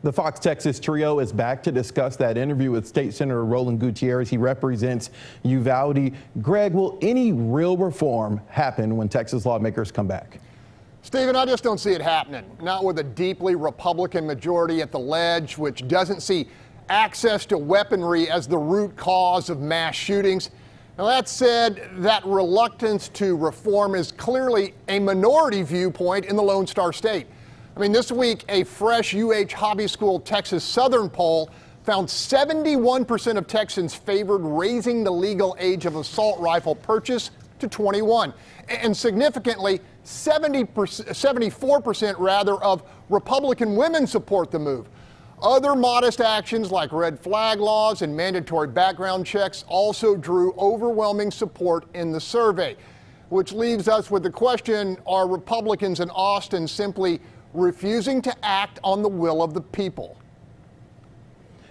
The Fox Texas trio is back to discuss that interview with State Senator Roland Gutierrez. He represents Uvalde. Greg, will any real reform happen when Texas lawmakers come back? Stephen, I just don't see it happening. Not with a deeply Republican majority at the ledge, which doesn't see access to weaponry as the root cause of mass shootings. Now, that said, that reluctance to reform is clearly a minority viewpoint in the Lone Star State. I mean, this week, a fresh Hobby School Texas Southern poll found 71% of Texans favored raising the legal age of assault rifle purchase to 21. And significantly, 74% rather of Republican women support the move. Other modest actions like red flag laws and mandatory background checks also drew overwhelming support in the survey, which leaves us with the question, are Republicans in Austin simply refusing to act on the will of the people?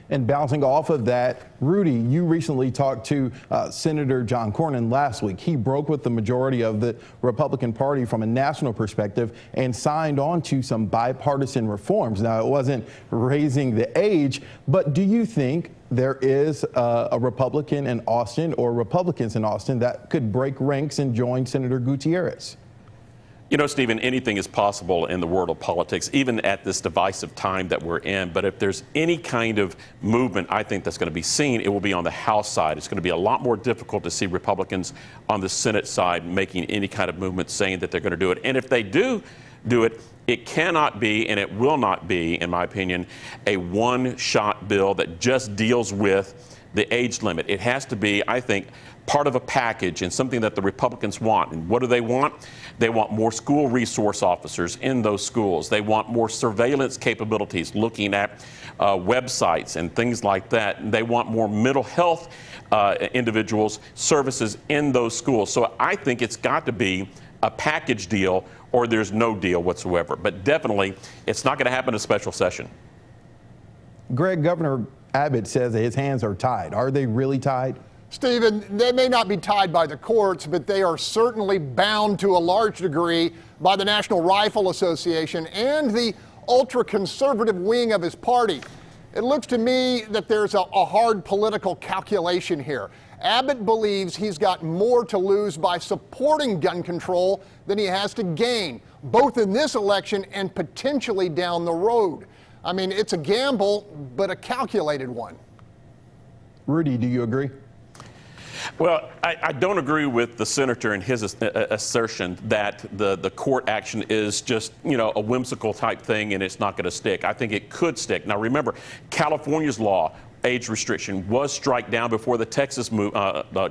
And bouncing off of that, Rudy, you recently talked to Senator John Cornyn last week. He broke with the majority of the Republican Party from a national perspective and signed on to some bipartisan reforms. Now, it wasn't raising the age, but do you think there is a Republican in Austin or Republicans in Austin that could break ranks and join Senator Gutierrez? You know, Stephen, anything is possible in the world of politics, even at this divisive time that we're in. But if there's any kind of movement, I think that's going to be seen, it will be on the House side. It's going to be a lot more difficult to see Republicans on the Senate side making any kind of movement saying that they're going to do it. And if they do it, it cannot be, and it will not be, in my opinion, a one-shot bill that just deals with the age limit. It has to be, I think, part of a package and something that the Republicans want. And what do they want? They want more school resource officers in those schools. They want more surveillance capabilities, looking at websites and things like that. And they want more mental health individuals services in those schools. So I think it's got to be a package deal or there's no deal whatsoever. But definitely, it's not going to happen in a special session. Greg, Governor Abbott says that his hands are tied. Are they really tied? Stephen, they may not be tied by the courts, but they are certainly bound to a large degree by the National Rifle Association and the ultra-conservative wing of his party. It looks to me that there's a hard political calculation here. Abbott believes he's got more to lose by supporting gun control than he has to gain, both in this election and potentially down the road. I mean, it's a gamble, but a calculated one. Rudy, do you agree? Well, I don't agree with the senator in his assertion that the court action is just, you know, a whimsical type thing and it's not going to stick. I think it could stick. Now, remember, California's law, age restriction, was struck down before the Texas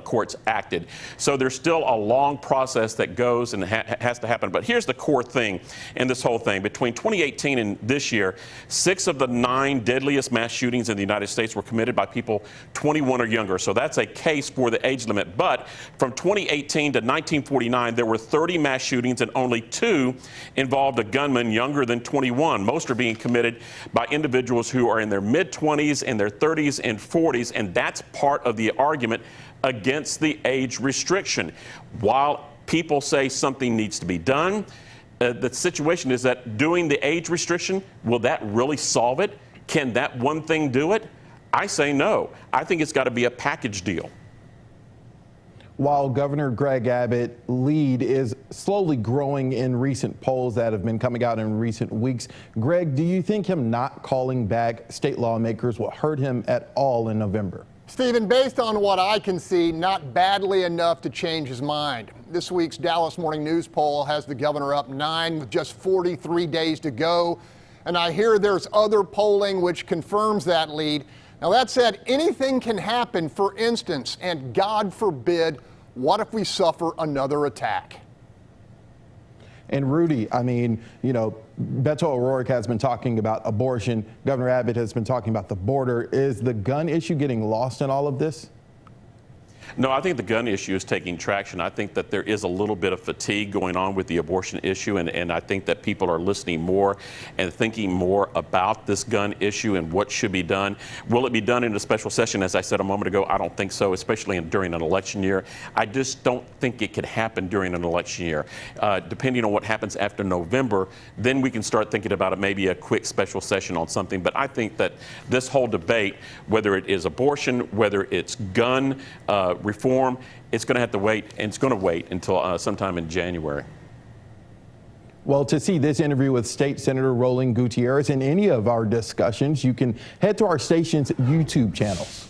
courts acted. So there's still a long process that goes and has to happen. But here's the core thing in this whole thing. Between 2018 and this year, 6 of the 9 deadliest mass shootings in the United States were committed by people 21 or younger. So that's a case for the age limit. But from 2018 to 1949, there were 30 mass shootings and only 2 involved a gunman younger than 21. Most are being committed by individuals who are in their mid-20s and their 30s and 40s, and that's part of the argument against the age restriction. While people say something needs to be done, the situation is that doing the age restriction, will that really solve it? Can that one thing do it? I say no. I think it's got to be a package deal. While Governor Greg Abbott's lead is slowly growing in recent polls that have been coming out in recent weeks, Greg, do you think him not calling back state lawmakers will hurt him at all in November? Stephen, based on what I can see, not badly enough to change his mind. This week's Dallas Morning News poll has the governor up 9 with just 43 days to go. And I hear there's other polling which confirms that lead. Now, that said, anything can happen. For instance, and God forbid, what if we suffer another attack? And Rudy, I mean, you know, Beto O'Rourke has been talking about abortion. Governor Abbott has been talking about the border. Is the gun issue getting lost in all of this? No, I think the gun issue is taking traction. I think that there is a little bit of fatigue going on with the abortion issue, and I think that people are listening more and thinking more about this gun issue and what should be done. Will it be done in a special session? As I said a moment ago, I don't think so, especially during an election year. I just don't think it could happen during an election year. Depending on what happens after November, then we can start thinking about it, maybe a quick special session on something. But I think that this whole debate, whether it is abortion, whether it's gun reform, it's going to have to wait, and it's going to wait until sometime in January. Well, to see this interview with State Senator Roland Gutierrez and any of our discussions, you can head to our station's YouTube channels.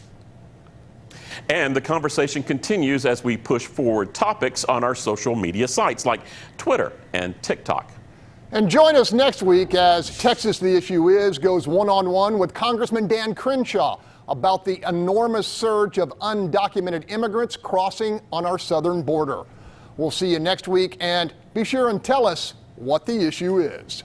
And the conversation continues as we push forward topics on our social media sites like Twitter and TikTok. And join us next week as Texas the Issue Is goes one-on-one with Congressman Dan Crenshaw about the enormous surge of undocumented immigrants crossing on our southern border. We'll see you next week, and be sure and tell us what the issue is.